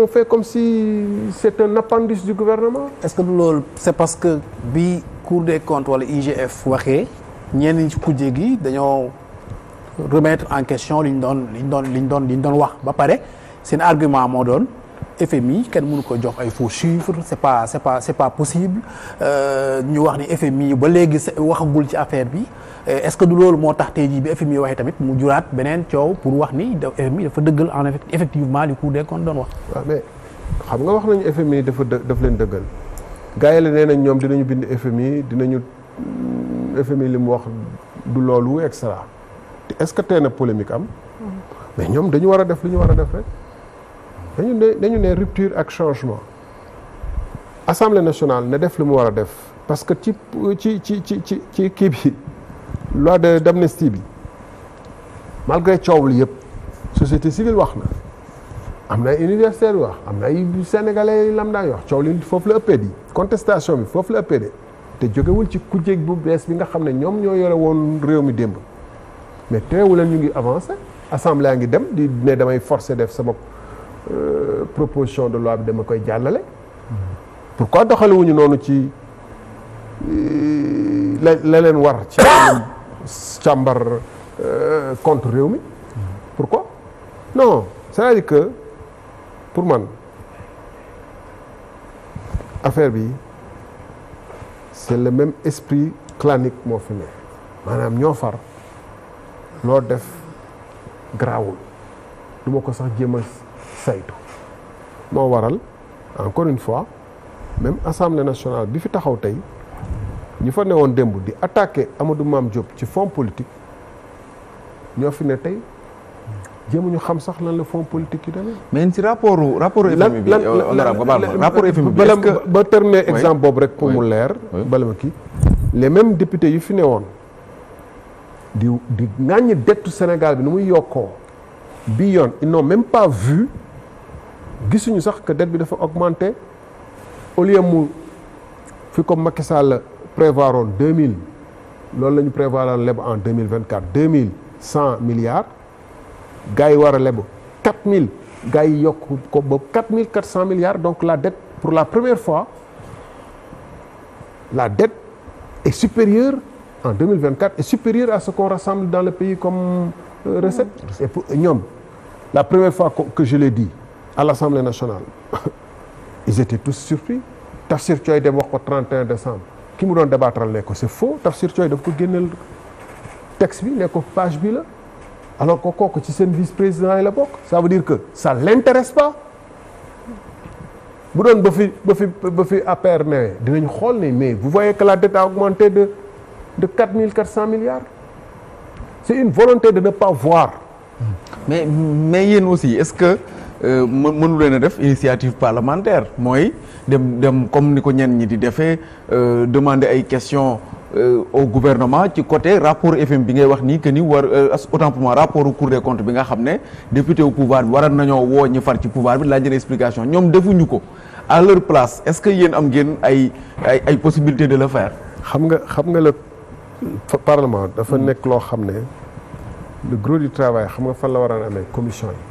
on fait comme si c'est un appendice du gouvernement. Est-ce que loolu c'est parce que bi Cour des comptes wala IGF waxee ñenn ñi ci kujje gi dañoo remettre en question li ñu doon wax ba pare seen argument moo doon FMI kenn mënu ko jox ay faux chiffres c'est pas possible ñu wax ni FMI ba léegi waxagul ci affaire bi est-ce que du loolu moo tax tey jii bi FMI waxee tamit mu juraat beneen coow pour wax ni FMI dafa dëggal en effectivement li Cour des comptes doon wax. waaw mais xam nga wax nañu FMI daf leen dëggal gars yi la nee nañ ñoom dinañu bind FMI FMI li mu wax du loolu et cetera est-ce que tey na polémique am. mais ñoom dañu war a def li ñu war a def rek. dañu ne rupture ak changement Assemblée nationale ne def li mu war a def parce que ci kii bi loi d'amnistie bi malgré coow li yëpp société civile wax na am na ay universitaires wax am na ay sénégalais lambda wax coow li foofu la ëppee di contestation bi foofu la ëppee de te jógewul ci kujjeeg bu bees bi nga xam ne ñoom ñoo yore woon réew mi démb mais teewu leen ñu ngi avancé assemblée a ngi dem di ne damay forcer def sama proposition de loi bi dama koy jàllale pourquoi doxalewuñu noonu ci la leen war ci càmbar contre réew mi pourquoi non c'est-à-dire que pour man affaire bi c'est le même esprit clanique moo fi ne maanaam ñoo far loo def garaawul du ma ko sax jéem a saytu moo waral encore une fois même Assemblée nationale bi fi taxaw tey ñi fa newoon démb di attaquer Amadou Mame Diop ci fond politique ñoo fi ne tey jéemuñu xam sax lan la fond politique yi demee. mais ci rapport FMI bi rapport FMI bi est-ce que ba terminer exemple boobu rek pour mu leer. bala ma kii les mêmes députés yu fi newoon di ŋàññi dettu Sénégal bi nu muy yokkoo bi yoon ils n'ont même pas vu gisuñu sax que dette bi dafa augmenté au lieu mu fi comme Macky Sall prévoir woon 2000 loolu la ñu prévoir leb en 2024 2100 milliards gars yi war a leb 4000 gars yi yokk ko ba 4400 milliards donc la dette pour la première fois la dette est supérieure en 2024 est supérieure à ce qu'on rassemble dans le pays comme recette et pour ñoom la première fois que je l'ai dit à l'Assemblée nationale ils étaient tous surpris Tafsir Thioye dem wax ko 31 décembre ki mu doon débattre ne ko c'est faux Tafsir Thioye daf ko génneel texte bi ne ko page bi la alors que kooku ci seen vice-président yi la bokk ça veut dire que ça l'intéresse pas bu doon ba fi APR ne dinañ xool ne mais vous voyez que la dette a augmenté de 4400 milliards c'est une volonté de ne pas voir mais yéen aussi est-ce que mënu leen a def initiative parlementaire mooy dem comme ni ko ñenn ñi di defee demander ay questions au gouvernement ci côté rapport FM bi ngay wax nii que ni war autant pour moi rapport Cour des comptes bi nga xam ne député au pouvoir bi waroon nañoo woo ñu far ci pouvoir bi laaj leen explication ñoom defuñu ko à leur place est-ce que yéen am ngeen ay possibilités de le faire. xam nga le parlement dafa nekk loo xam ne le gros du travail xam nga fan la war a amee commission yi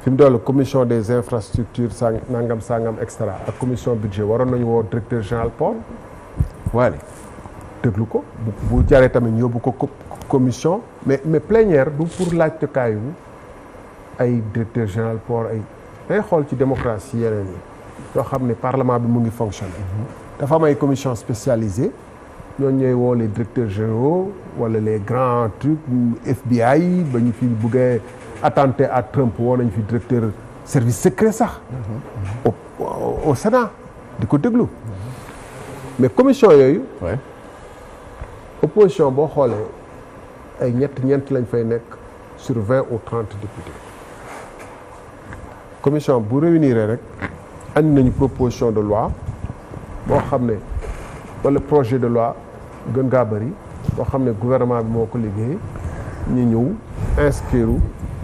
fi mu doon commission des infrastructures nangam sangam extra ak commission budget waroon nañu woo directeur général port waale déglu ko bu jaree tamit ñu yóbbu ko commission mais plénière du pour laajte kaayu ay directeur général port ay day xool ci démocratie yeneen yi yoo xam ne parlement bi mu ngi fonctionner dafa am ay commission spécialisée ñooñu ñooy woo les directeurs généraux wala les grands trucs FBI ba ñu fi buggee attenté à Trump woo nañu fi directeur service secret sax au Sénat di ko déglu mais commission yooyu opposition boo xoolee ay ñeent lañ fay nekk sur 20 ou 30 députés commission bu réunir rek andi nañu proposition de loi boo xam ne wala projet de loi gën gaa bëri boo xam ne gouvernement bi moo ko liggéey ñu ñëw inscrire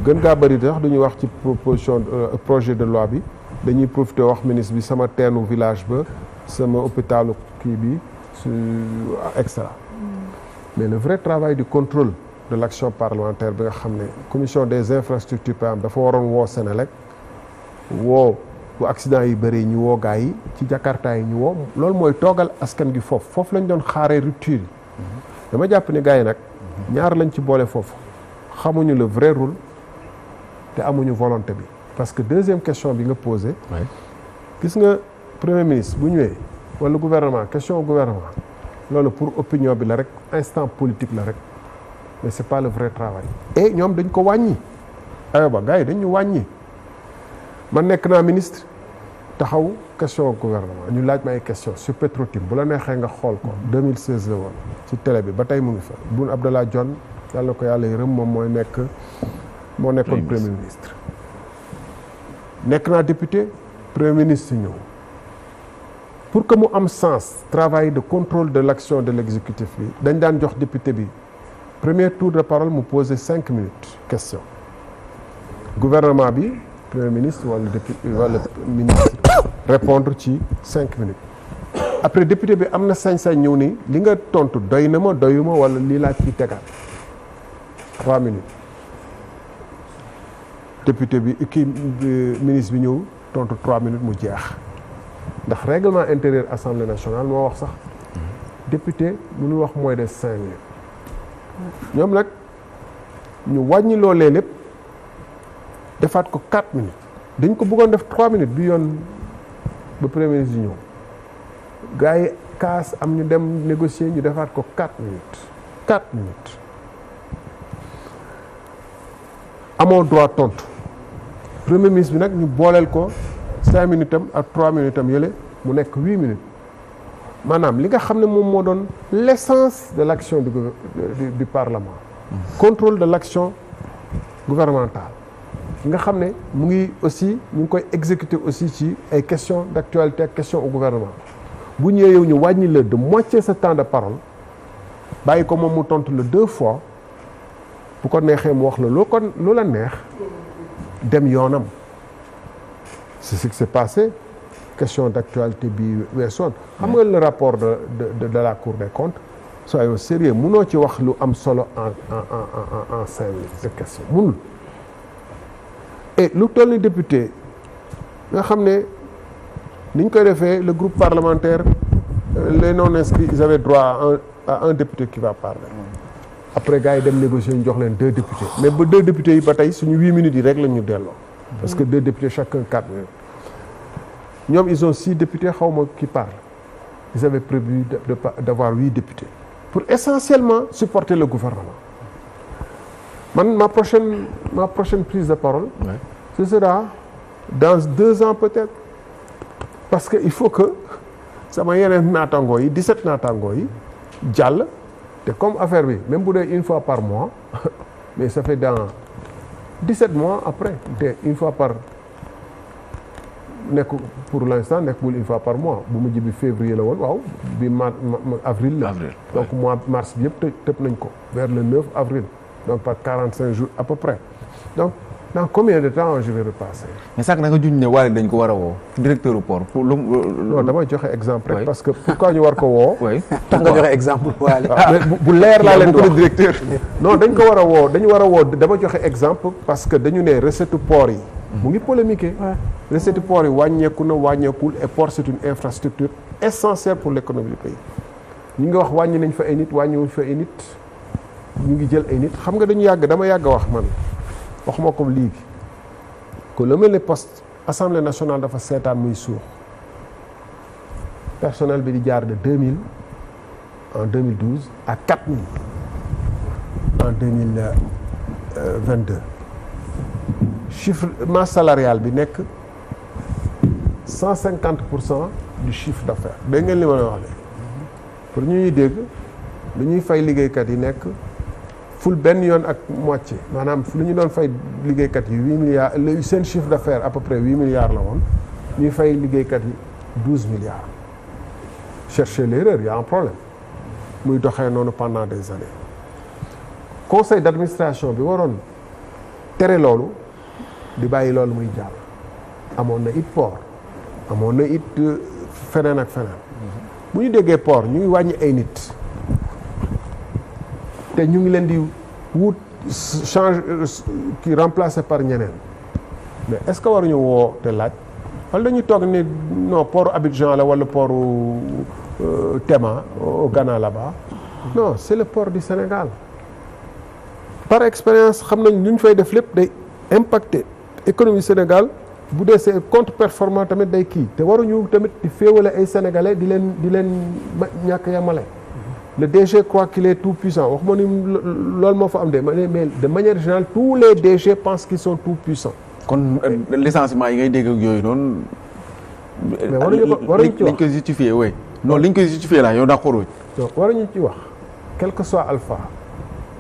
gën gaa bëri sax duñuy wax ci proposition projet de loi bi dañuy profiter wax ministre bi sama teenu village ba sama hôpitalu kii bi extra mais le vrai travail du contrôle de l'action parlementaire bi nga xam ne commission des infrastructures par exemple dafa waroon woo Sénélec woo bu accident yi bëri ñu woo gars yi ci Jakarta yi ñu woo loolu mooy toogal askan gi foofu lañ doon xaaree rupture yi dama jàpp ne gars yi nag ñaar lañ ci boole foofu xamuñu le vrai rôle te amuñu volonté bi parce que deuxième question bi nga posé gis nga premier ministre bu ñëwee wala gouvernement question gouvernement loolu pour opinion bi la rek instant politique la rek mais c'est pas le vrai travail et ñoom dañ ko wàññi ayoba gars yi dañ ñu wàññi man nekk naa ministre taxaw question gouvernement ñu laaj ma ay question sur Petro-Tim bu la neexee nga xool ko 2016 la woon ci télé bi ba tey mu ngi fa Boun Abdallah Dionne yàlla ko yàlla yërëm moom moo nekkoon premier ministre nekk naa député premier ministre ñëw pour que mu am sens travail de contrôle de l'action de l'exécutif bi dañ daan jox député bi premier tour de parole mu poser 5 minutes question gouvernement bi premier ministre wala député wala ministre répondre ci 5 minutes après député bi am na sañ-sañ ñëw ni li nga tontu doy na ma doyuma wala lii laa ciy tegaat 3 minutes député bi ministre bi ñëw tontu 3 minutes mu jeex ndax règlement intérieur assemblée nationale moo wax sax député mënu wax moins de 5 minutes ñoom nag ñu wàññi loolee lépp defaat ko 4 minutes dañ ko bëggoon def 3 minutes bi yoon ba premier ministre yi ñëw gars yi kaas am ñu dem négocier ñu defaat ko 4 minutes 4 minutes amoo droit tontu premier ministre bi nag ñu booleel ko 5 minutes am ak 3 minutes am yële mu nekk 8 minutes maanaam li nga xam ne moom moo doon l'essence de l'action du parlement contrôle de l'action gouvernementale nga xam ne mu ngi aussi ñu ngi koy exécuter aussi ci ay questions d'actualité ak questions au gouvernement bu ñëwee yow ñu wàññi la de moitié ce temps de parole bàyyi ko moom mu tontu la 2 fois bu ko neexee mu wax la loo la neex dem yoonam c'est ce qui s'est passé question d'actualité bi weesoon xam nga le rapport de la Cour des comptes soyons sérieux munoo ci wax lu am solo en 5 minutes de question munul et lu toll ni député nga xam ne ni ñu koy defee le groupe parlementaire les non inscrits ils avaient droit à un député qui va parler après gars yi dem négocier ñu jox leen 2 députés mais ba 2 députés yi ba tey suñu 8 minutes yi rek la ñu delloo parce que 2 députés chacun 4 minutes ñoom ils ont 6 députés xaw ma qui parle ils avaient prévu d'avoir 8 députés pour essentiellement supporter le gouvernement man ma prochaine prise de parole ce sera dans 2 ans peut-être parce que il faut que sama yeneen naatangoo yi 17 naatangoo yi jàll te comme affaire bi même bu dee une fois par mois mais ça fait dans 17 mois après te une fois par nekk pour l'instant nekkul une fois par mois bu mujj bi février la woon waaw bi avril la donc mois mars bi yëpp tëb nañ ko vers le 9 avril donc par 45 jours à peu près donc dans combien de temps je vais repasser. mais sànq na nga juñ ne Waly dañ ko war a woo directeur du port pour non damay joxe exemple rek parce que pourquoi ñu war ko woo. tax nga joxe exemple Waly. bu leer laa leen di wax directeur. non dañ ko war a woo dañu war a woo dama joxe exemple parce que dañu ne recette port yi. mu ngi polémiquer. recette port yi wàññeeku na wàññeekul et port c'est une infrastructure essentielle pour l'économie du pays. ñu ngi wax wàññi nañ fa ay nit wàññiwuñ fa ay nit ñu ngi jël ay nit xam nga dañu yàgg dama yàgg wax man. waxuma comme léegi que lu mel ni poste assemblée nationale dafa seetaan muy suux personnel bi di jaar de 2000 en 2012 à 4000 en 2022 chiffre masse salariale bi nekk 150% du chiffre d'affaires dégg ngeen li ma la wax léegi pour ñu ñuy dégg lu ñuy fay liggéeykat yi nekk ful benn yoon ak moitié maanaam lu ñu doon fay liggéeykat yi 8 milliards seen chiffre d'affaires à peu près 8 milliards la woon ñuy fay liggéeykat yi 12 milliards cherchez l'erreur il y a un problème muy doxee noonu pendant des années conseil d'administration bi waroon tere loolu di bàyyi loolu muy jàll amoon na it port amoon na it feneen ak feneen bu ñu déggee port ñu ngi wàññi ay nit te ñu ngi leen di wut change ki remplacé par ñeneen mais est-ce que waruñu woo te laaj wala dañuy toog ni non port Abidjan la wala port Tema au Ghana là-bas non c'est le port du Sénégal par expérience xam nañ lu ñu fay def lépp day impacter économie Sénégal bu dee c'est contre-performant tamit day kii te waruñu tamit di féewale ay sénégalais di leen ñàkk yamale. Le DG croit qu'il est tout puissant wax ma ni loolu moo fa am de mais de manière générale tous les DG pensent qu'ils sont tout puissants. kon licenciement yi ngay dégg ak yooyu noonu. mais waruñu ci wax liñ koy justifier oui non liñ koy justifier la yow d'accord. donc waruñu ci wax quel que soit alpha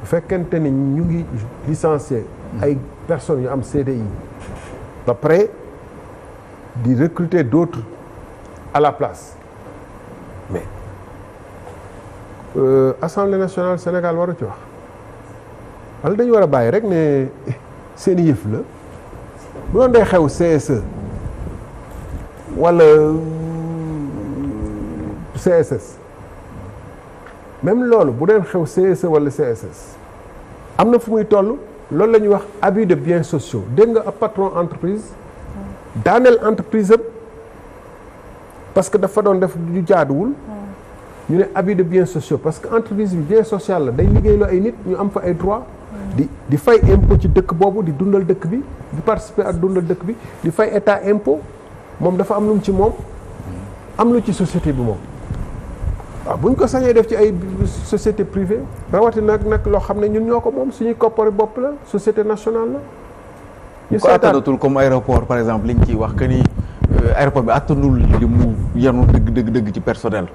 bu fekkente ni ñu ngi licencier ay personnes yu am CDI ba pare di recruter d'autres à la place mais Assemblée nationale Sénégal waru ci wax wala dañu war a bàyyi rek ne seeni yëf la bu doon day xew CSE wala CSS même loolu bu deen xew CSE wala CSS am na fu muy toll loolu la ñuy wax abus de biens sociaux dégg nga ab patron entreprise daaneel entreprise am parce que dafa doon def lu jaaduwul ñu ne abus de biens sociaux parce que entreprise bi bien social la day liggéeyloo ay nit ñu am fa ay droit di fay impôt ci dëkk boobu di dundal dëkk bi di participer ak dundal dëkk bi di fay état impôt moom dafa am lu mu ci moom am lu ci société bi moom waaw bu ñu ko sañee def ci ay société privée rawatina nag loo xam ne ñun ñoo ko moom suñuy koppari bopp la société nationale la. ñu ko attanatul comme aéroport par exemple liñ ciy wax que ni aéroport bi attanul li mu yenu dëgg ci personnel.